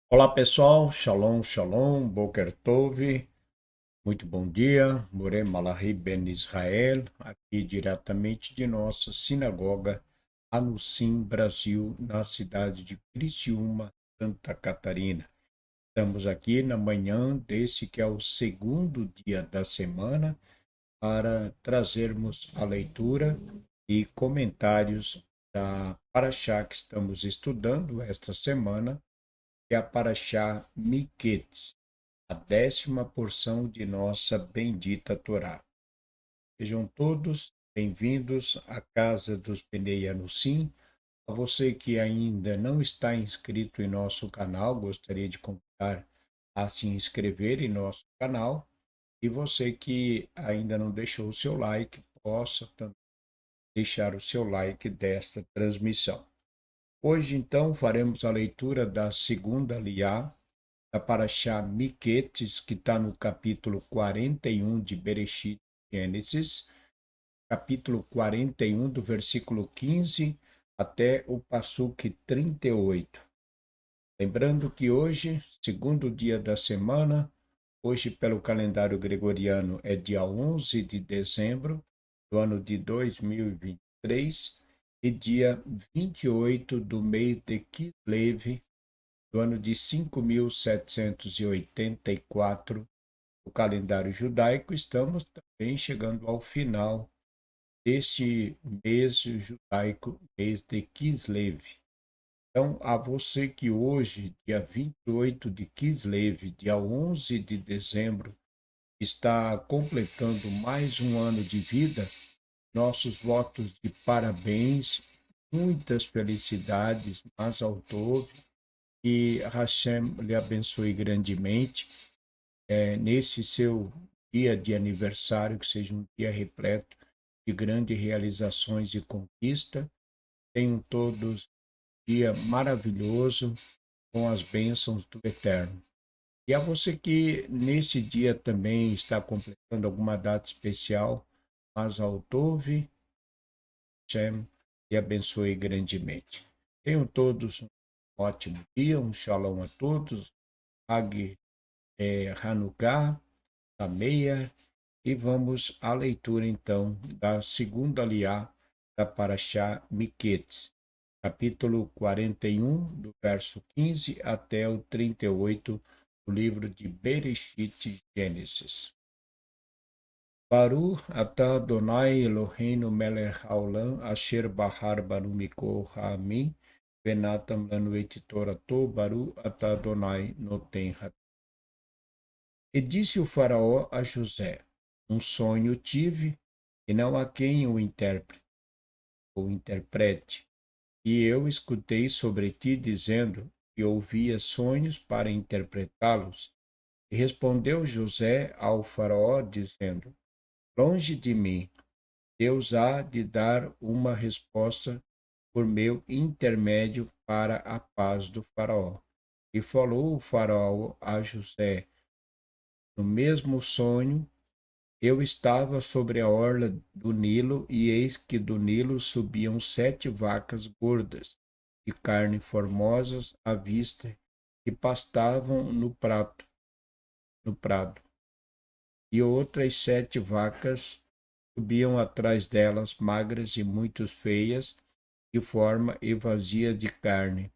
Olá pessoal, Shalom, Shalom, Boker Tov, muito bom dia, Moré Malahi Ben Israel, aqui diretamente de nossa sinagoga, Anusim, Brasil, na cidade de Criciúma, Santa Catarina. Estamos aqui na manhã desse que é o segundo dia da semana para trazermos a leitura e comentários da Paraxá que estamos estudando esta semana, que é a Paraxá Miquetes, a 10ª porção de nossa bendita Torá. Sejam todos bem-vindos à casa dos Bnei Anussim. A você que ainda não está inscrito em nosso canal, gostaria de convidar a se inscrever em nosso canal. E você que ainda não deixou o seu like, possa também deixar o seu like desta transmissão. Hoje, então, faremos a leitura da segunda liá da Paraxá Miquetes, que está no capítulo 41 de Bereshit, Gênesis, capítulo 41, do versículo 15 até o passuque 38. Lembrando que hoje, segundo dia da semana, hoje pelo calendário gregoriano é dia 11 de dezembro do ano de 2023 e dia 28 do mês de Kislev do ano de 5784 do calendário judaico. Estamos também chegando ao final deste mês judaico, mês de Kislev. Então, a você que hoje, dia 28 de Kislev, dia 11 de dezembro, está completando mais um ano de vida, nossos votos de parabéns, muitas felicidades, Mazal Tov, que Hashem lhe abençoe grandemente nesse seu dia de aniversário, que seja um dia repleto de grandes realizações e conquista. Tenham todos um dia maravilhoso com as bênçãos do Eterno. E a você que nesse dia também está completando alguma data especial, Mazal Tov, Hashem lhe abençoe grandemente. Tenham todos um ótimo dia, um shalom a todos, Hag Hanukkah, Sameia, e vamos à leitura então da segunda liá da Paraxá Miquetes, capítulo 41, do verso 15 até o 38 do livro de Bereshit, Gênesis. Baruch atah Adonai Eloheinu melech haolam asher bahar banu mikol ha'amim venatam lanu et torato Baruch atah Adonai noten ha. E disse o faraó a José: um sonho tive, e não há quem o interprete. E eu escutei sobre ti dizendo que ouvia sonhos para interpretá-los. E respondeu José ao faraó dizendo: longe de mim, Deus há de dar uma resposta por meu intermédio para a paz do faraó. E falou o faraó a José: no mesmo sonho, eu estava sobre a orla do Nilo, e eis que do Nilo subiam 7 vacas gordas, de carne formosas à vista, que pastavam no prado. E outras 7 vacas subiam atrás delas, magras e muito feias, de forma e vazia de carne.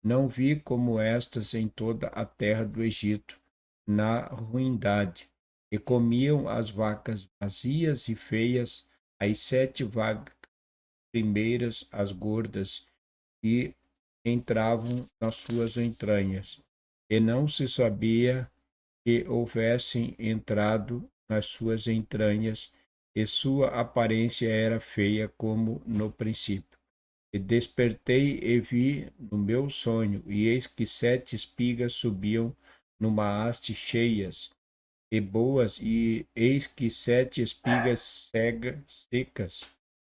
Não vi como estas em toda a terra do Egito, na ruindade. E comiam as vacas vazias e feias, as 7 vacas primeiras, as gordas, e entravam nas suas entranhas. E não se sabia que houvessem entrado nas suas entranhas, e sua aparência era feia como no princípio. E despertei e vi no meu sonho, e eis que 7 espigas subiam numa haste cheias e boas, e eis que 7 espigas secas,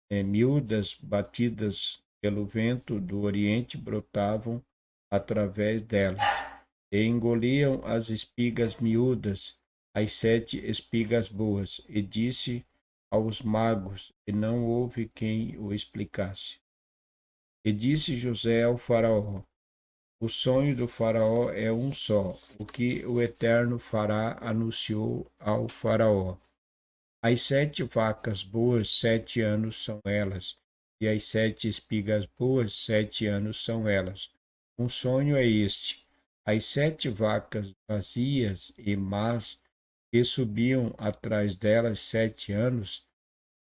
miúdas, batidas pelo vento do oriente, brotavam através delas, e engoliam as espigas miúdas, as 7 espigas boas. E disse aos magos, e não houve quem o explicasse. E disse José ao faraó: O sonho do faraó é um só. O que o Eterno fará, anunciou ao faraó. As 7 vacas boas, 7 anos são elas, e as 7 espigas boas, 7 anos são elas. Um sonho é este: as 7 vacas vazias e más, que subiam atrás delas 7 anos,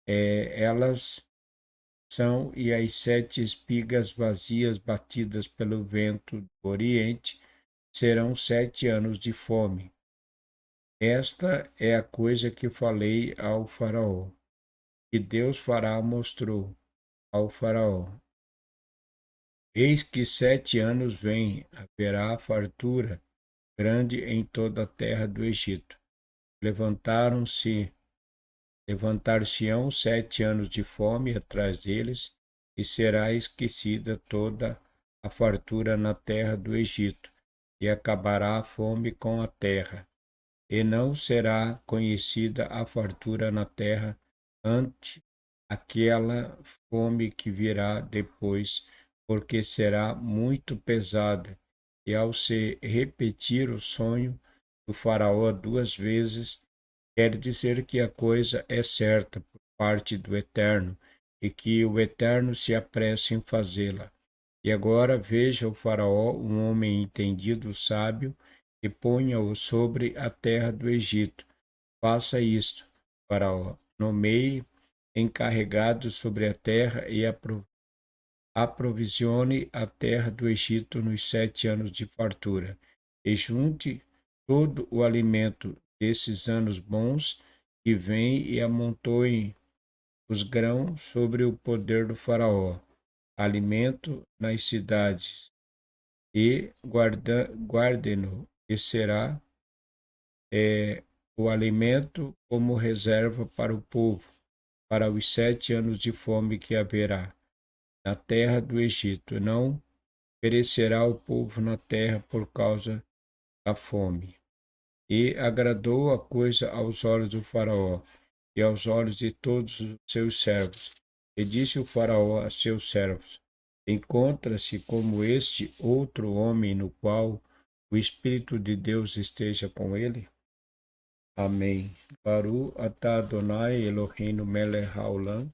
elas são, e as 7 espigas vazias batidas pelo vento do Oriente serão 7 anos de fome. Esta é a coisa que falei ao Faraó. Que Deus fará, mostrou ao Faraó. Eis que 7 anos vêm, haverá fartura grande em toda a terra do Egito. Levantar-se-ão 7 anos de fome atrás deles, e será esquecida toda a fartura na terra do Egito, e acabará a fome com a terra, e não será conhecida a fartura na terra ante aquela fome que virá depois, porque será muito pesada. E ao se repetir o sonho do faraó 2 vezes, quer dizer que a coisa é certa por parte do Eterno, e que o Eterno se apressa em fazê-la. E agora veja o faraó, um homem entendido, sábio, e ponha-o sobre a terra do Egito. Faça isto, faraó, nomeie encarregado sobre a terra e aprovisione a terra do Egito nos 7 anos de fartura, e junte todo o alimento desses anos bons que vem, e amontoe os grãos sobre o poder do faraó, alimento nas cidades, e guarde-no, e será o alimento como reserva para o povo, para os 7 anos de fome que haverá na terra do Egito. Não perecerá o povo na terra por causa da fome. E agradou a coisa aos olhos do faraó e aos olhos de todos os seus servos. E disse o faraó a seus servos: encontra-se como este outro homem no qual o Espírito de Deus esteja com ele? Amém. Baru atah Adonai Eloheinu melech haolam,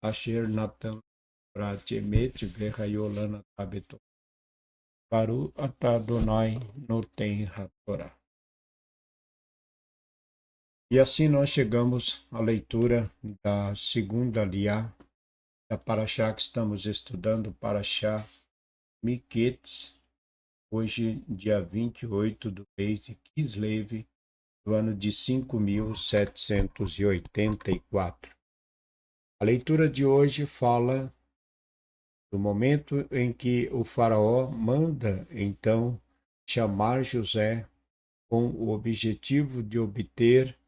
asher natan pratemet vehayolan abeto. Baru atah Adonai noten hatorá. E assim nós chegamos à leitura da segunda aliá, da Paraxá que estamos estudando, Paraxá Miquetes, hoje dia 28 do mês de Kislev, do ano de 5.784. A leitura de hoje fala do momento em que o faraó manda, então, chamar José com o objetivo de obter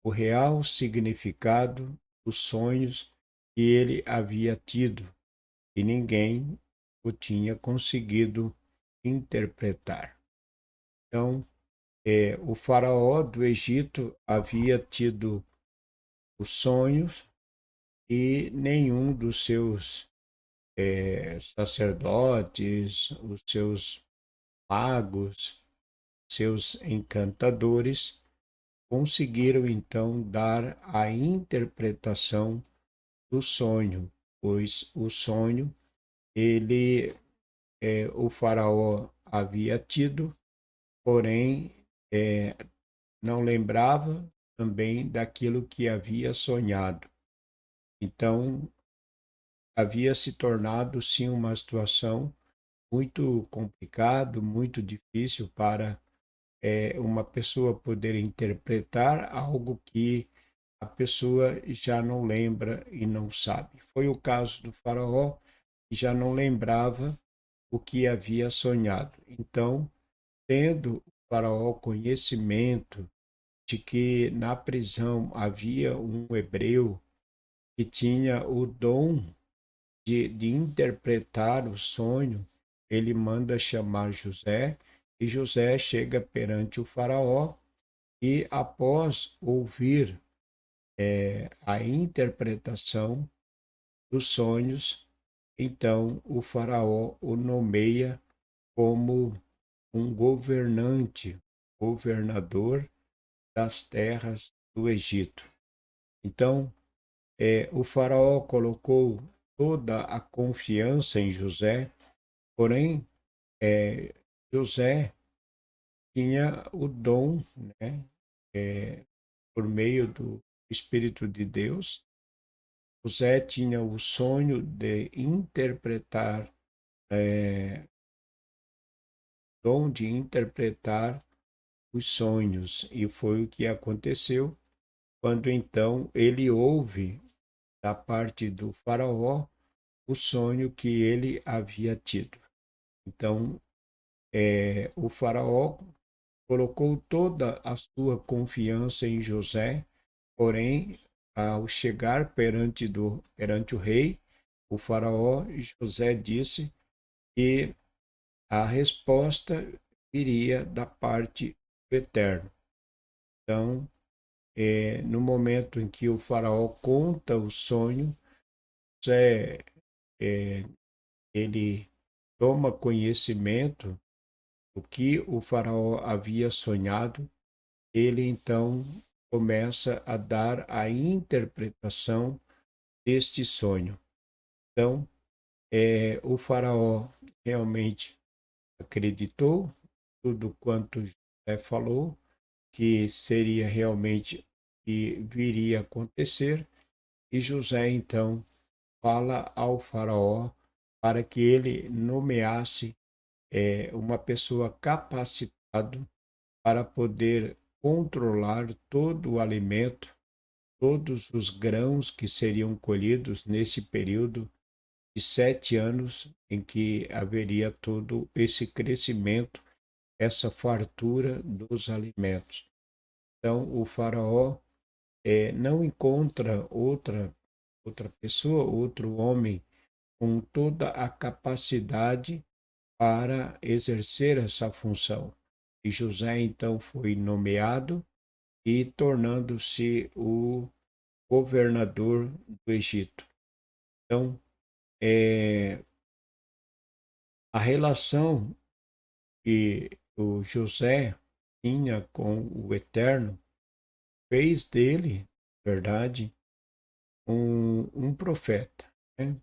o real significado dos sonhos que ele havia tido, e ninguém o tinha conseguido interpretar. Então, o faraó do Egito havia tido os sonhos, e nenhum dos seus sacerdotes, os seus magos, seus encantadores, conseguiram então dar a interpretação do sonho, pois o sonho o faraó havia tido, porém não lembrava também daquilo que havia sonhado. Então havia se tornado sim uma situação muito complicada, muito difícil para uma pessoa poder interpretar algo que a pessoa já não lembra e não sabe. Foi o caso do faraó, que já não lembrava o que havia sonhado. Então, tendo o faraó conhecimento de que na prisão havia um hebreu que tinha o dom de interpretar o sonho, ele manda chamar José, e José chega perante o faraó, e após ouvir a interpretação dos sonhos, então o faraó o nomeia como um governador das terras do Egito. Então, o faraó colocou toda a confiança em José, porém, José tinha o dom, né, por meio do Espírito de Deus. José tinha o sonho de interpretar, dom de interpretar os sonhos, e foi o que aconteceu quando então ele ouve da parte do faraó o sonho que ele havia tido. Então, o faraó colocou toda a sua confiança em José, porém, ao chegar perante o rei, o faraó, José disse que a resposta viria da parte do Eterno. Então, no momento em que o faraó conta o sonho, José, ele toma conhecimento do que o faraó havia sonhado. Ele então começa a dar a interpretação deste sonho. Então, o faraó realmente acreditou tudo quanto José falou, que seria realmente que viria a acontecer, e José então fala ao faraó para que ele nomeasse uma pessoa capacitada para poder controlar todo o alimento, todos os grãos que seriam colhidos nesse período de 7 anos em que haveria todo esse crescimento, essa fartura dos alimentos. Então, o faraó não encontra outra pessoa, outro homem com toda a capacidade para exercer essa função. E José então foi nomeado e tornando-se o governador do Egito. Então, a relação que o José tinha com o Eterno fez dele, verdade, um profeta, né?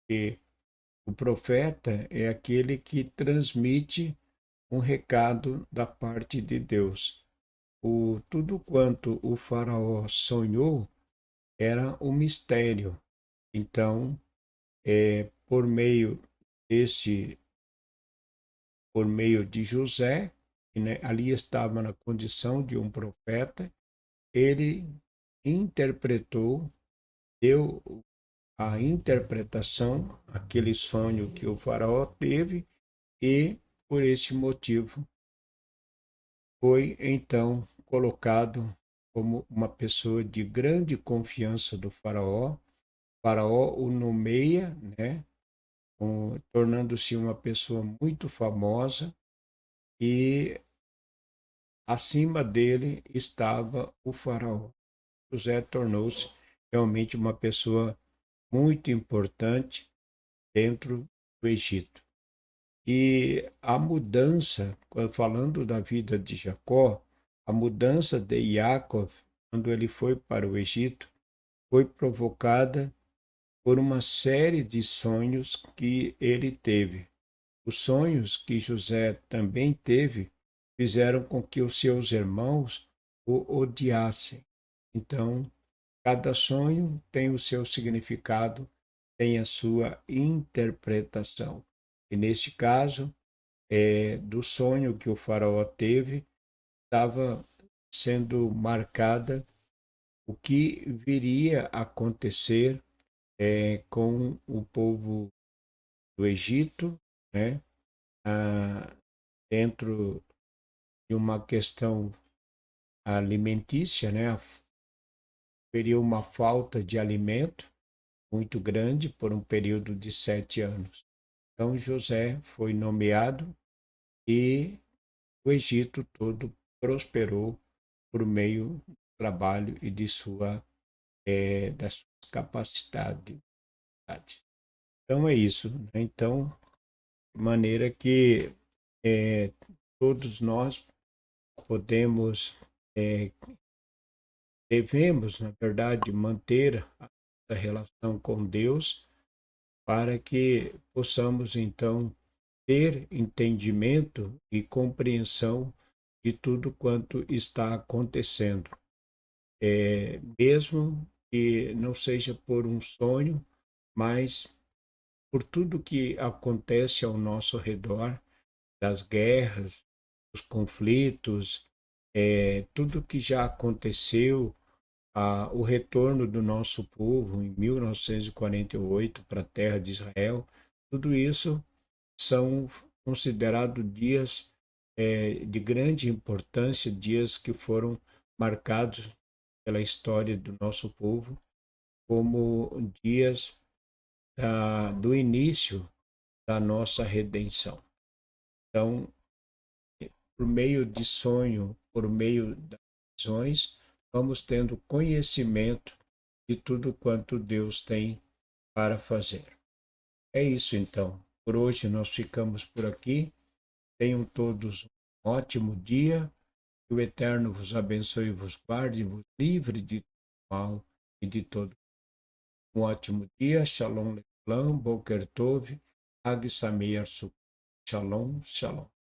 E o profeta é aquele que transmite um recado da parte de Deus. Tudo quanto o faraó sonhou era um mistério. Então, por meio desse, por meio de José, que, né, ali estava na condição de um profeta, ele interpretou, deu a interpretação, aquele sonho que o faraó teve, e por esse motivo foi então colocado como uma pessoa de grande confiança do faraó. O faraó o nomeia, né, tornando-se uma pessoa muito famosa, e acima dele estava o faraó. José tornou-se realmente uma pessoa muito importante dentro do Egito. E a mudança, falando da vida de Jacó, a mudança de Jacob, quando ele foi para o Egito, foi provocada por uma série de sonhos que ele teve. Os sonhos que José também teve fizeram com que os seus irmãos o odiassem. Então, cada sonho tem o seu significado, tem a sua interpretação. E neste caso, do sonho que o faraó teve, estava sendo marcada o que viria a acontecer com o povo do Egito, né? Ah, dentro de uma questão alimentícia, né? Teria uma falta de alimento muito grande por um período de 7 anos. Então José foi nomeado e o Egito todo prosperou por meio do trabalho e das suas capacidades. Então é isso, né? Então de maneira que todos nós podemos, devemos, na verdade, manter a relação com Deus para que possamos, então, ter entendimento e compreensão de tudo quanto está acontecendo. Mesmo que não seja por um sonho, mas por tudo que acontece ao nosso redor, das guerras, dos conflitos, tudo que já aconteceu, o retorno do nosso povo em 1948 para a terra de Israel, tudo isso são considerados dias de grande importância, dias que foram marcados pela história do nosso povo como dias do início da nossa redenção. Então, por meio de sonho, por meio das visões, vamos tendo conhecimento de tudo quanto Deus tem para fazer. É isso então. Por hoje nós ficamos por aqui. Tenham todos um ótimo dia. Que o Eterno vos abençoe e vos guarde, vos livre de todo mal e de todo. Um ótimo dia. Shalom, Leclam, Boker Tov, Hag Sameach Sukkot. Shalom, shalom.